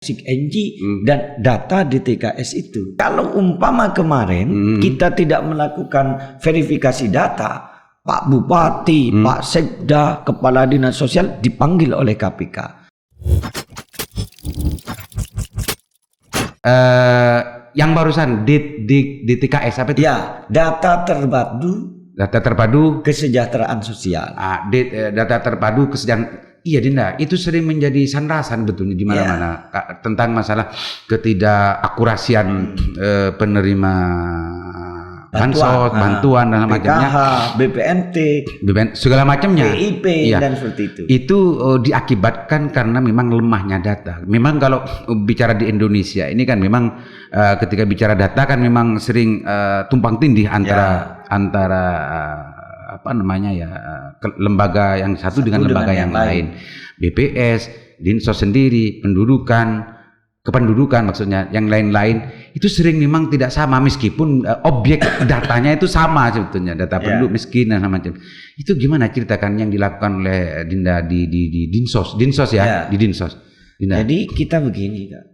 SIG-NG dan data DTKS itu. Kalau umpama kemarin kita tidak melakukan verifikasi data, Pak Bupati, Pak Sekda, Kepala Dinas Sosial dipanggil oleh KPK. Yang barusan DTKS apa itu? Ya, data terpadu kesejahteraan sosial. Data terpadu kesejahteraan. Iya Dinda, itu sering menjadi sandasan betulnya di mana-mana tentang masalah ketidakakurasian penerima bantuan dan macamnya, BPNT, segala macamnya, PIP dan seperti itu. Itu diakibatkan karena memang lemahnya data. Memang kalau bicara di Indonesia ini kan memang ketika bicara data kan memang sering tumpang tindih antara lembaga yang satu dengan lembaga yang lain. BPS, Dinsos sendiri, kependudukan maksudnya, yang lain-lain itu sering memang tidak sama meskipun objek datanya itu sama sebetulnya, data penduduk miskin dan macam. Itu gimana ceritakan yang dilakukan oleh Dinda di Dinsos ya. Di Dinsos. Dinda. Jadi kita begini Kak.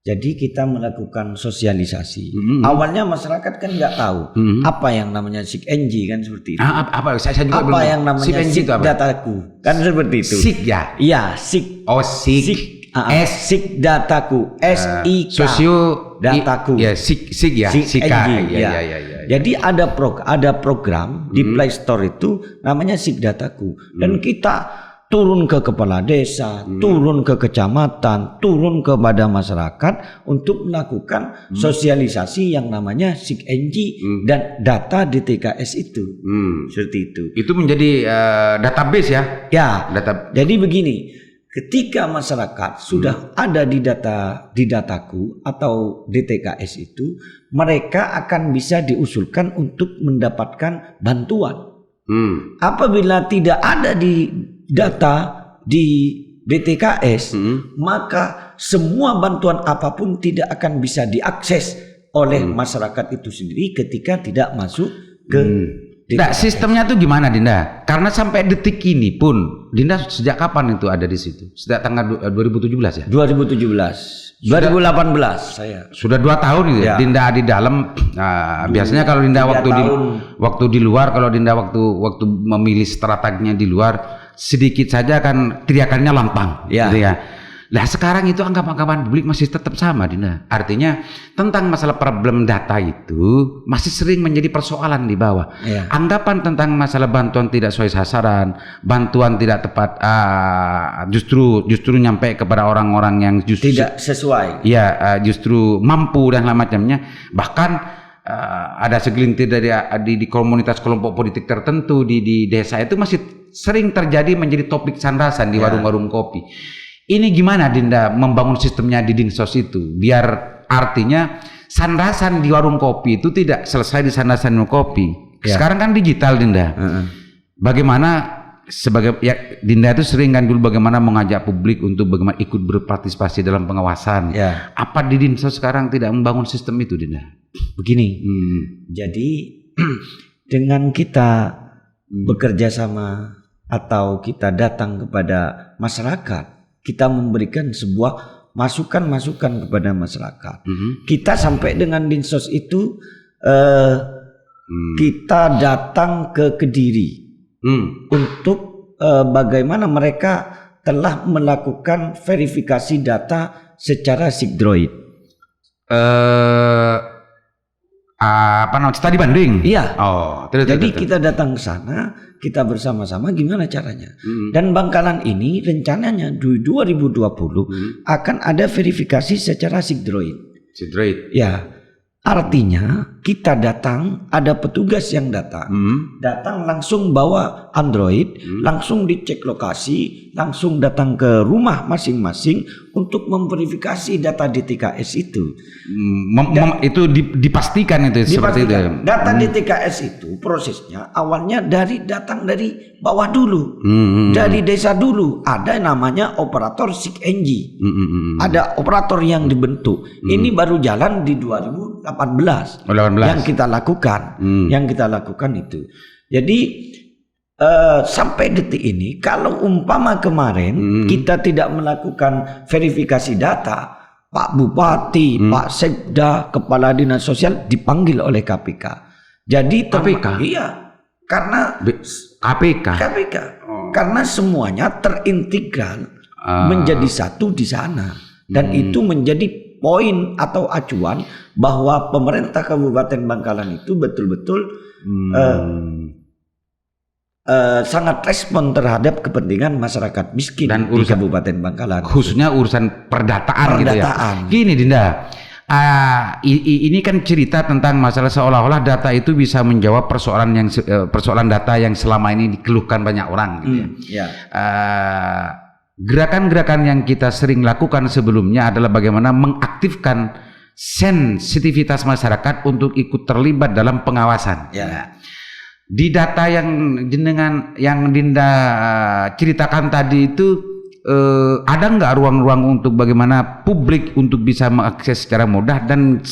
Jadi kita melakukan sosialisasi. Awalnya masyarakat kan nggak tahu apa yang namanya SIG-NG kan seperti itu. Saya juga apa yang namanya SIG dataku kan seperti itu. SIG ya? Iya, SIG. Oh, SIG. SIG dataku. SIK. Sosio dataku. Ya, SIG ya. SIG-NG. Ya. Jadi ada program di Play Store itu namanya SIG dataku. Dan kita turun ke kepala desa, turun ke kecamatan, turun kepada masyarakat untuk melakukan sosialisasi yang namanya SIG-NG dan data DTKS itu. Seperti itu. Itu menjadi database ya? Ya. Jadi begini, ketika masyarakat sudah ada di dataku atau DTKS itu, mereka akan bisa diusulkan untuk mendapatkan bantuan. Apabila tidak ada di data di DTKS, maka semua bantuan apapun tidak akan bisa diakses oleh masyarakat itu sendiri ketika tidak masuk ke DTKS. Nah, sistemnya tuh gimana Dinda? Karena sampai detik ini pun, Dinda sejak kapan itu ada di situ? Sejak tanggal 2017 ya? 2018 saya. Sudah 2 tahun gitu ya. Dinda di dalam. Biasanya kalau Dinda waktu di luar, kalau Dinda waktu memilih strateginya di luar, sedikit saja kan teriakannya lantang, gitu ya. Nah sekarang itu anggapan publik masih tetap sama Dinda. Artinya tentang masalah problem data itu masih sering menjadi persoalan di bawah. Anggapan tentang masalah bantuan tidak sesuai sasaran, bantuan tidak tepat, justru nyampe kepada orang-orang yang justru tidak sesuai. Ya, justru mampu dan macamnya. Bahkan ada segelintir di komunitas kelompok politik tertentu di desa itu masih sering terjadi menjadi topik sandasan di warung-warung kopi. Ini gimana Dinda membangun sistemnya di Dinsos itu biar artinya sandasan di warung kopi itu tidak selesai di sandasan kopi. Sekarang kan digital Dinda. Bagaimana Dinda itu sering kan dulu bagaimana mengajak publik untuk bagaimana ikut berpartisipasi dalam pengawasan. Apa di Dinsos sekarang tidak membangun sistem itu Dinda? Begini. Jadi dengan kita bekerja sama atau kita datang kepada masyarakat, kita memberikan sebuah masukan-masukan kepada masyarakat. Kita sampai dengan Dinsos itu kita datang ke Kediri untuk bagaimana mereka telah melakukan verifikasi data secara SIG-Droid. Tadi banding. Iya. Jadi Terus. kita datang ke sana, kita bersama-sama gimana caranya. Dan Bangkalan ini rencananya di 2020 akan ada verifikasi secara SIG-Droid. Ya. Artinya kita datang, ada petugas yang datang langsung bawa Android, langsung dicek lokasi, langsung datang ke rumah masing-masing untuk memverifikasi data DTKS itu. Itu dipastikan itu seperti itu. Data DTKS itu prosesnya awalnya datang dari bawah dulu, dari desa dulu. Ada namanya operator SIG-NG, ada operator yang dibentuk. Ini baru jalan di 2018. Yang kita lakukan itu. Jadi sampai detik ini kalau umpama kemarin kita tidak melakukan verifikasi data, Pak Bupati, Pak Sekda, Kepala Dinas Sosial dipanggil oleh KPK. Jadi KPK? Iya, karena KPK. Karena semuanya terintegral menjadi satu di sana, dan itu menjadi poin atau acuan bahwa pemerintah Kabupaten Bangkalan itu betul-betul sangat respon terhadap kepentingan masyarakat miskin dan di Kabupaten Bangkalan, khususnya urusan perdataan gitu ya. Gini Dinda, ini kan cerita tentang masalah seolah-olah data itu bisa menjawab persoalan data yang selama ini dikeluhkan banyak orang gitu ya. Gerakan-gerakan yang kita sering lakukan sebelumnya adalah bagaimana mengaktifkan sensitivitas masyarakat untuk ikut terlibat dalam pengawasan. Di data yang Dinda ceritakan tadi itu ada nggak ruang-ruang untuk bagaimana publik untuk bisa mengakses secara mudah dan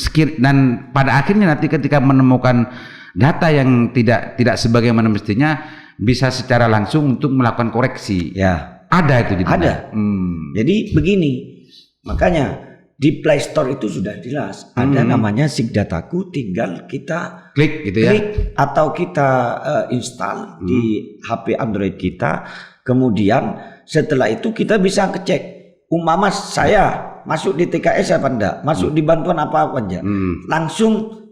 pada akhirnya nanti ketika menemukan data yang tidak sebagaimana mestinya bisa secara langsung untuk melakukan koreksi. Ada itu. Ada. Jadi begini, makanya di Play Store itu sudah jelas ada namanya Sigdataku, tinggal kita klik gitu ya, atau kita install di HP Android kita. Kemudian setelah itu kita bisa ngecek, umpama saya masuk di TKS apa enggak, masuk di bantuan apa enggak, langsung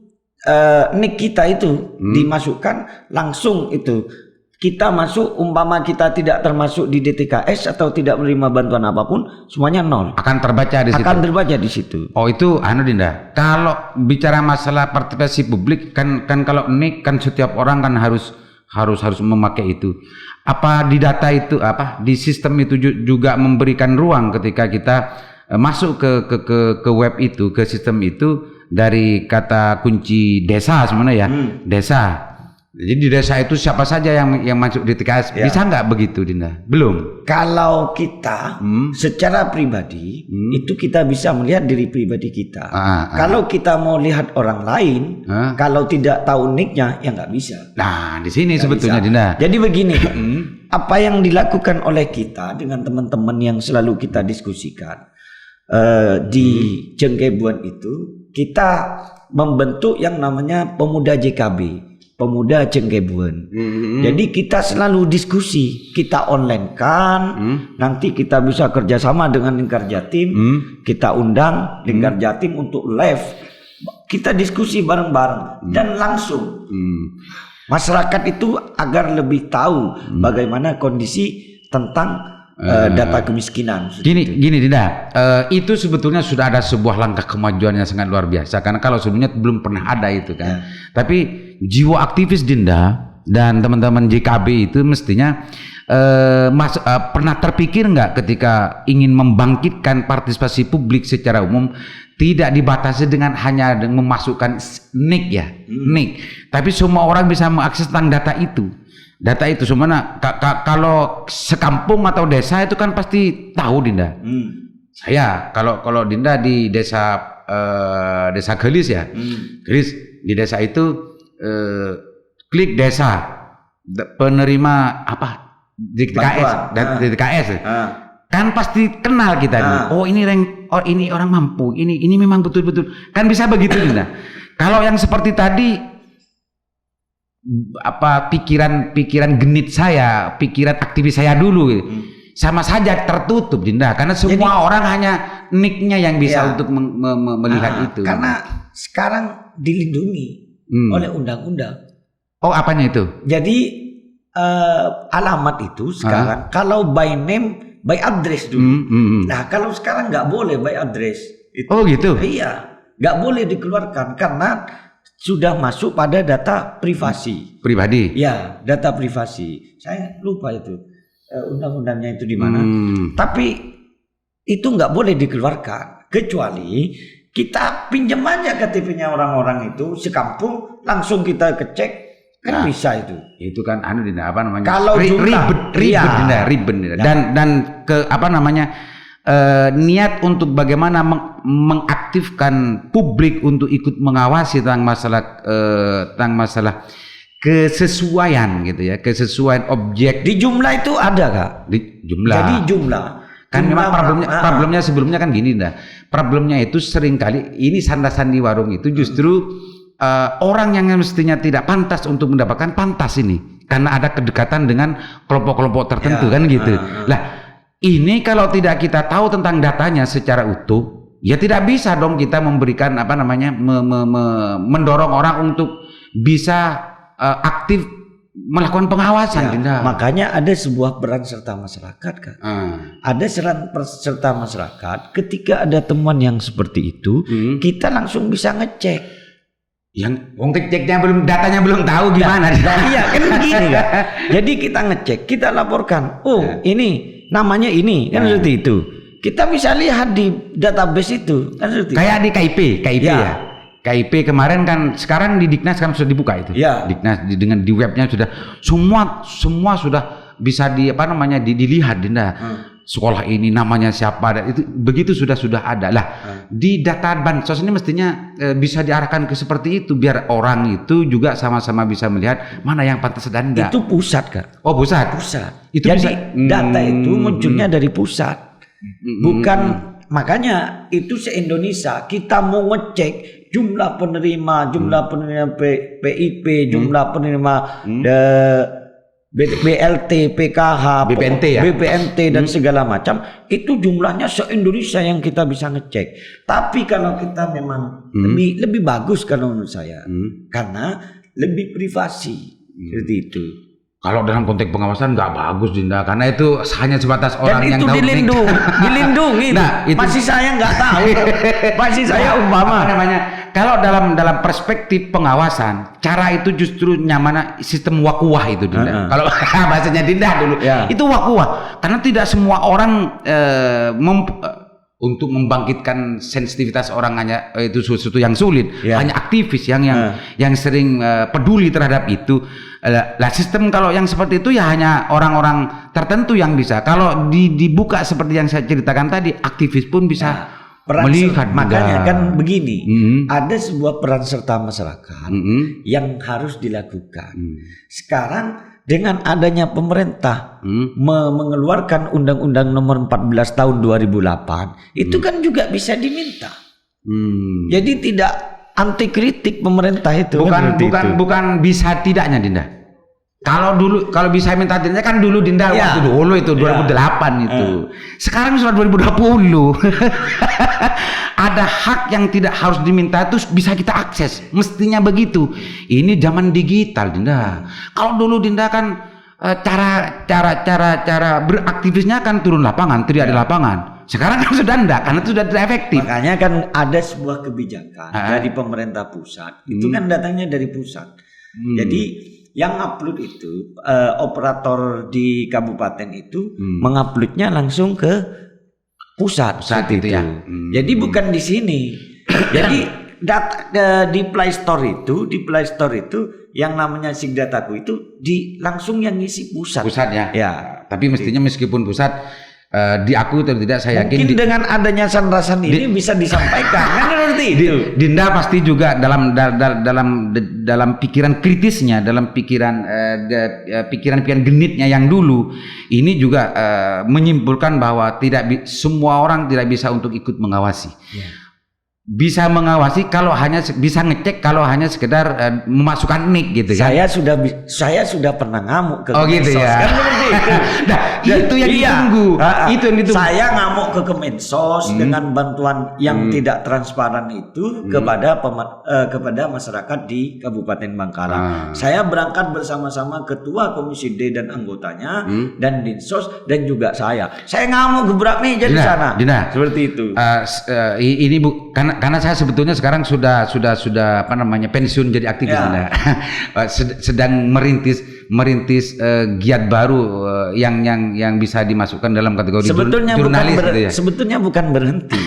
nick kita itu dimasukkan, langsung itu kita masuk. Umpama kita tidak termasuk di DTKS atau tidak menerima bantuan apapun, semuanya nol. Akan terbaca di situ. Akan terbaca di situ. Oh itu Dinda. Kalau bicara masalah partisipasi publik kan kalau nick kan setiap orang kan harus memakai itu. Apa di data itu di sistem itu juga memberikan ruang ketika kita masuk ke web itu, ke sistem itu dari kata kunci desa sebenarnya desa. Jadi di desa itu siapa saja yang masuk di TKS, bisa nggak begitu Dinda? Belum. Kalau kita secara pribadi itu kita bisa melihat diri pribadi kita. Kalau kita mau lihat orang lain, kalau tidak tahu nicknya ya nggak bisa. Nah di sini sebetulnya Dinda. Jadi begini, apa yang dilakukan oleh kita dengan teman-teman yang selalu kita diskusikan di Jengkebuan itu, kita membentuk yang namanya Pemuda JKB. Pemuda Jengkebuan. Jadi kita selalu diskusi, kita online kan, nanti kita bisa kerjasama dengan Lingkar Jatim, kita undang Lingkar Jatim untuk live, kita diskusi bareng-bareng dan langsung masyarakat itu agar lebih tahu bagaimana kondisi tentang data kemiskinan. Gini Dinda, itu sebetulnya sudah ada sebuah langkah kemajuan yang sangat luar biasa, karena kalau sebelumnya belum pernah ada itu kan. Tapi jiwa aktivis Dinda dan teman-teman JKB itu mestinya pernah terpikir nggak ketika ingin membangkitkan partisipasi publik secara umum tidak dibatasi dengan hanya memasukkan nick nick, tapi semua orang bisa mengakses tentang data itu. Data itu semuanya kalau sekampung atau desa itu kan pasti tahu Dinda. Saya kalau Dinda di desa Gelis ya, Gelis di desa itu klik desa penerima di TKS, kan pasti kenal kita nih. Oh ini orang mampu, ini memang betul-betul kan bisa begitu Dinda. Kalau yang seperti tadi pikiran genit saya, pikiran aktivis saya dulu sama saja tertutup Dinda, karena semua orang hanya nicknya yang bisa untuk melihat itu. Karena sekarang dilindungi oleh undang-undang. Oh apanya itu? Jadi alamat itu sekarang kalau by name, by address dulu. Nah kalau sekarang nggak boleh by address. Oh gitu? Iya, nggak boleh dikeluarkan karena sudah masuk pada data privasi. Pribadi? Ya, data privasi. Saya lupa itu undang-undangnya itu di mana. Tapi itu nggak boleh dikeluarkan kecuali kita pinjam aja KTP-nya orang-orang itu sekampung, langsung kita kecek kan bisa itu. Itu kan Dinda apa namanya? Kalau ribet Dinda. Dan ke niat untuk bagaimana mengaktifkan publik untuk ikut mengawasi tentang masalah kesesuaian gitu ya, kesesuaian objek. Di jumlah itu ada Kak. Di jumlah. Jadi jumlah Kan memang Jumlah problemnya sebelumnya kan gini dah. Problemnya itu sering kali ini sanda-sandi warung itu justru orang yang mestinya tidak pantas untuk mendapatkan pantas ini karena ada kedekatan dengan kelompok-kelompok tertentu kan gitu. Lah ini kalau tidak kita tahu tentang datanya secara utuh, ya tidak bisa dong kita memberikan apa namanya mendorong orang untuk bisa aktif melakukan pengawasan, Dinda. Makanya ada sebuah peran serta masyarakat, Kak. Ada peran serta masyarakat ketika ada temuan yang seperti itu, kita langsung bisa ngecek. Yang ceknya belum, datanya belum tahu gimana. Iya kan begini, Kak. Jadi kita ngecek, kita laporkan. Oh, ini namanya ini kan seperti itu. Kita bisa lihat di database itu kan seperti kayak di KIP ya. KIP kemarin kan, sekarang di Diknas kan sudah dibuka itu. Ya. Diknas dengan di webnya sudah semua sudah bisa dilihat, Dinda. Sekolah ini namanya siapa, itu begitu sudah ada lah. Di data bansos ini mestinya bisa diarahkan ke seperti itu biar orang itu juga sama-sama bisa melihat mana yang pantas dan enggak. Itu pusat, Kak. Oh, pusat. Itu jadi data itu munculnya dari pusat. Bukan makanya itu se-Indonesia kita mau ngecek jumlah penerima PIP, jumlah penerima BLT, PKH, BPNT dan segala macam, itu jumlahnya se-Indonesia yang kita bisa ngecek. Tapi kalau kita memang lebih bagus kalau menurut saya, karena lebih privasi seperti itu. Kalau dalam konteks pengawasan nggak bagus, Dinda, karena itu hanya sebatas orang yang tahu. Dan itu dilindungi. Nah, itu masih saya nggak tahu. Masih saya umpama. Kalau dalam perspektif pengawasan, cara itu justru nyaman sistem wakuah itu, Dinda. Kalau bahasanya Dinda dulu, itu wakuah. Karena tidak semua orang untuk membangkitkan sensitivitas orang hanya itu sesuatu yang sulit. Hanya aktivis yang sering peduli terhadap itu. Lah sistem kalau yang seperti itu ya hanya orang-orang tertentu yang bisa. Kalau dibuka seperti yang saya ceritakan tadi, aktivis pun bisa melihat. Makanya kan begini, ada sebuah peran serta masyarakat yang harus dilakukan. Sekarang dengan adanya pemerintah mengeluarkan Undang-Undang Nomor 14 Tahun 2008, itu kan juga bisa diminta. Jadi tidak anti kritik pemerintah itu. Bukan bisa tidaknya, Dinda. Kalau bisa minta Dinda kan dulu, Dinda, waktu dulu itu 2008 itu. Sekarang sudah 2020. Ada hak yang tidak harus diminta itu bisa kita akses. Mestinya begitu. Ini zaman digital, Dinda. Kalau dulu, Dinda, kan cara beraktivisnya kan turun lapangan, teriak di lapangan. Sekarang kan sudah enggak, karena itu sudah tidak efektif. Makanya kan ada sebuah kebijakan dari pemerintah pusat. Itu kan datangnya dari pusat. Jadi yang upload itu operator di kabupaten itu menguploadnya langsung ke pusat itu ya. Jadi bukan di sini. Jadi di Play Store itu yang namanya Sigdataku itu langsung yang ngisi pusat. Pusat ya. Tapi mestinya meskipun pusat diakui atau tidak, saya yakin mungkin dengan adanya sandrasan ini bisa disampaikan kan seperti itu. Dinda pasti juga dalam pikiran kritisnya, dalam pikiran genitnya yang dulu ini juga menyimpulkan bahwa semua orang tidak bisa untuk ikut mengawasi. Bisa mengawasi kalau hanya bisa ngecek kalau hanya sekedar memasukkan nick gitu kan. Saya sudah pernah ngamuk ke Kemensos. Gitu ya. Kan itu. Nah, itu yang ditunggu. Itu yang ditunggu. Saya ngamuk ke Kemensos dengan bantuan yang tidak transparan itu kepada masyarakat di Kabupaten Bangkalan. Saya berangkat bersama-sama Ketua Komisi D dan anggotanya dan Dinsos dan juga saya. Saya ngamuk gebrak meja di sana. Dina, seperti itu. Ini karena saya sebetulnya sekarang sudah pensiun jadi aktivis, sedang merintis giat baru yang bisa dimasukkan dalam kategori jurnalis gitu ya. Sebetulnya bukan berhenti.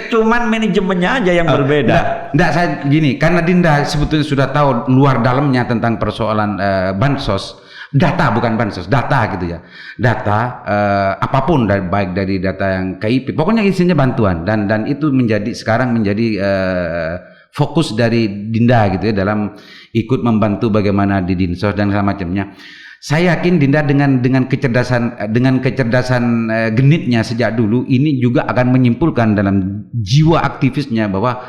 Cuman manajemennya aja yang berbeda. Enggak, saya gini, karena Dinda sebetulnya sudah tahu luar dalamnya tentang persoalan bansos. Data bukan bansos, data gitu ya. Data apapun baik dari data yang KIP, pokoknya isinya bantuan dan itu sekarang menjadi fokus dari Dinda gitu ya dalam ikut membantu bagaimana di Dinsos dan segala macamnya. Saya yakin Dinda dengan kecerdasan genitnya sejak dulu ini juga akan menyimpulkan dalam jiwa aktivisnya bahwa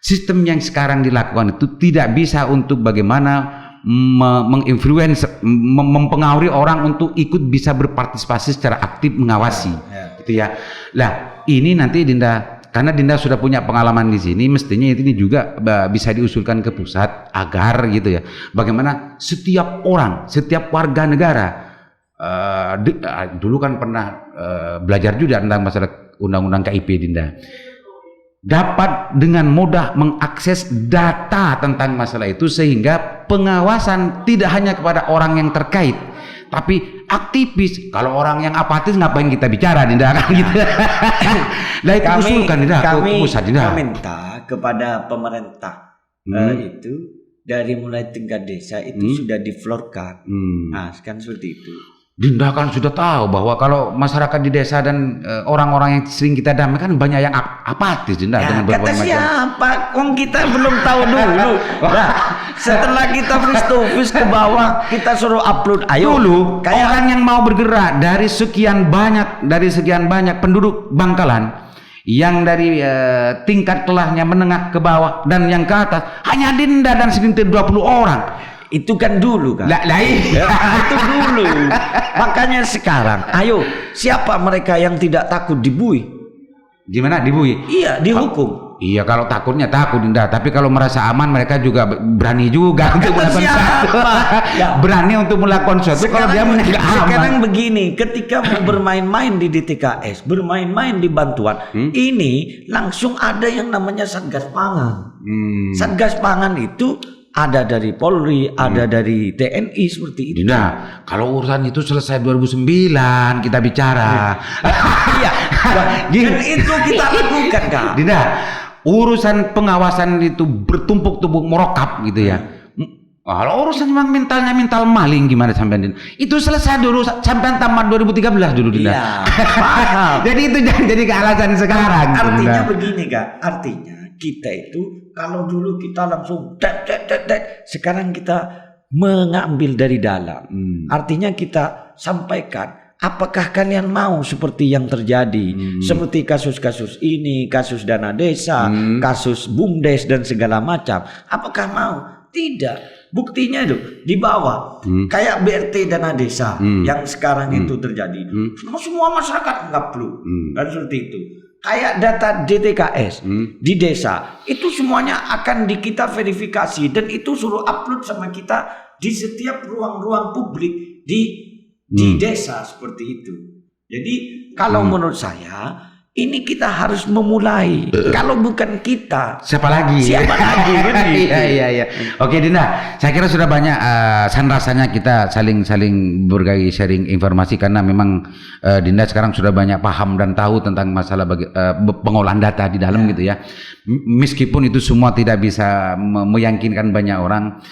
sistem yang sekarang dilakukan itu tidak bisa untuk bagaimana menginfluence, mempengaruhi orang untuk ikut bisa berpartisipasi secara aktif mengawasi, gitu ya. Lah ini nanti Dinda, karena Dinda sudah punya pengalaman di sini, mestinya ini juga bisa diusulkan ke pusat agar gitu ya, bagaimana setiap orang, setiap warga negara, dulu kan pernah belajar juga tentang masalah undang-undang KIP Dinda, dapat dengan mudah mengakses data tentang masalah itu sehingga pengawasan tidak hanya kepada orang yang terkait tapi aktivis. Kalau orang yang apatis ngapain kita bicara Dinda kan gitu. Nah itu usulkan Dinda ke pusat Dinda. Kami minta kepada pemerintah itu dari mulai tingkat desa itu sudah diflorkan. Nah kan seperti itu. Dinda kan sudah tahu bahwa kalau masyarakat di desa dan orang-orang yang sering kita damai kan banyak yang apatis Dinda dengan berbagai macam. Siapa? Kong kita belum tahu dulu. Nah, setelah kita face to face ke bawah, kita suruh upload. Ayo dulu kayak orang yang mau bergerak dari sekian banyak penduduk Bangkalan yang dari tingkat kelasnya menengah ke bawah dan yang ke atas hanya Dinda dan sekitar 20 orang. Itu kan dulu kan. Itu dulu. Makanya sekarang, ayo siapa mereka yang tidak takut dibui? Gimana dibui? Iya, dihukum. Iya, kalau takutnya takut Dinda, tapi kalau merasa aman mereka juga berani juga untuk melakukan sesuatu. Berani untuk melakukan sesuatu kalau dia menegak aman. Sekarang begini, ketika mau bermain-main di DTKS, bermain-main di bantuan, ini langsung ada yang namanya Satgas Pangan. Satgas Pangan itu ada dari Polri, ada dari TNI seperti itu. Dinda, kalau urusan itu selesai 2009 kita bicara. Iya. Dan itu kita lakukan kan. Dinda, urusan pengawasan itu bertumpuk-tumpuk merokap gitu ya. Kalau urusan memang mental maling gimana sampean Dinda? Itu selesai dulu sampai tamat 2013 dulu Dinda. Iya, paham. Jadi itu jangan jadi alasan sekarang. Artinya begini kan, artinya kita itu kalau dulu kita langsung sekarang kita mengambil dari dalam. Artinya kita sampaikan, apakah kalian mau seperti yang terjadi, seperti kasus-kasus ini, kasus dana desa, kasus BUMDes dan segala macam. Apakah mau? Tidak. Buktinya itu di bawah kayak BRT dana desa yang sekarang itu terjadi. Semua masyarakat nggak perlu dan seperti itu. Kayak data DTKS di desa itu semuanya akan kita verifikasi dan itu suruh upload sama kita di setiap ruang-ruang publik di desa seperti itu. Jadi kalau menurut saya ini kita harus memulai. Kalau bukan kita, siapa lagi? Iya. Oke Dinda, saya kira sudah banyak rasanya kita saling berbagi sharing informasi karena memang Dinda sekarang sudah banyak paham dan tahu tentang masalah pengolahan data di dalam gitu ya. Meskipun itu semua tidak bisa meyakinkan banyak orang,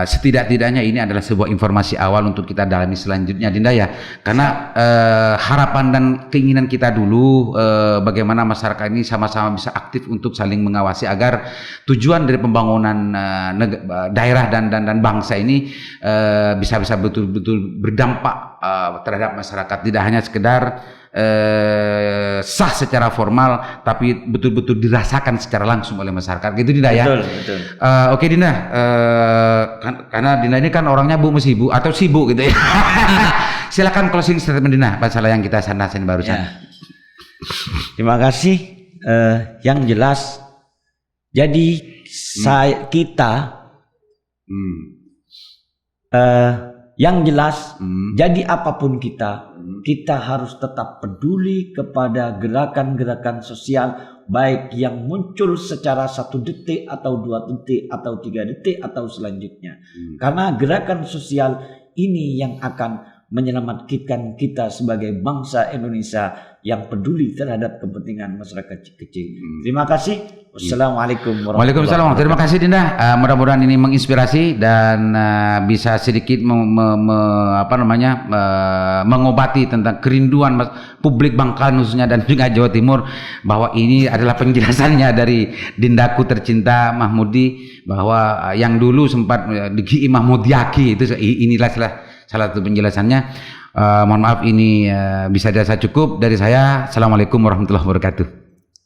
setidak-tidaknya ini adalah sebuah informasi awal untuk kita dalami selanjutnya Dinda ya. Karena harapan dan keinginan kita dulu bagaimana masyarakat ini sama-sama bisa aktif untuk saling mengawasi agar tujuan dari pembangunan daerah dan bangsa ini bisa betul-betul berdampak terhadap masyarakat, tidak hanya sekedar sah secara formal tapi betul-betul dirasakan secara langsung oleh masyarakat gitu Dinda ya. Betul. Oke Dinda, karena Dinda ini kan orangnya sibuk atau sibuk gitu ya. Silakan closing statement Dinda masalah yang kita sandasin barusan. Ya. Terima kasih. Yang jelas, jadi kita yang jelas, jadi apapun kita harus tetap peduli kepada gerakan-gerakan sosial, baik yang muncul secara 1 detik atau 2 detik atau 3 detik atau selanjutnya. Karena gerakan sosial ini yang akan menyelamatkan kita sebagai bangsa Indonesia yang peduli terhadap kepentingan masyarakat kecil. Terima kasih. Wassalamualaikum warahmatullahi wabarakatuh. Terima kasih Dinda. Mudah-mudahan ini menginspirasi dan bisa sedikit mengobati tentang kerinduan publik Bangkalan khususnya dan juga Jawa Timur, bahwa ini adalah penjelasannya dari Dindaku tercinta Mahmudi, bahwa yang dulu sempat di Mahmud Yaki itu inilah salah satu penjelasannya. Mohon maaf ini bisa dirasa cukup dari saya. Assalamualaikum warahmatullahi wabarakatuh.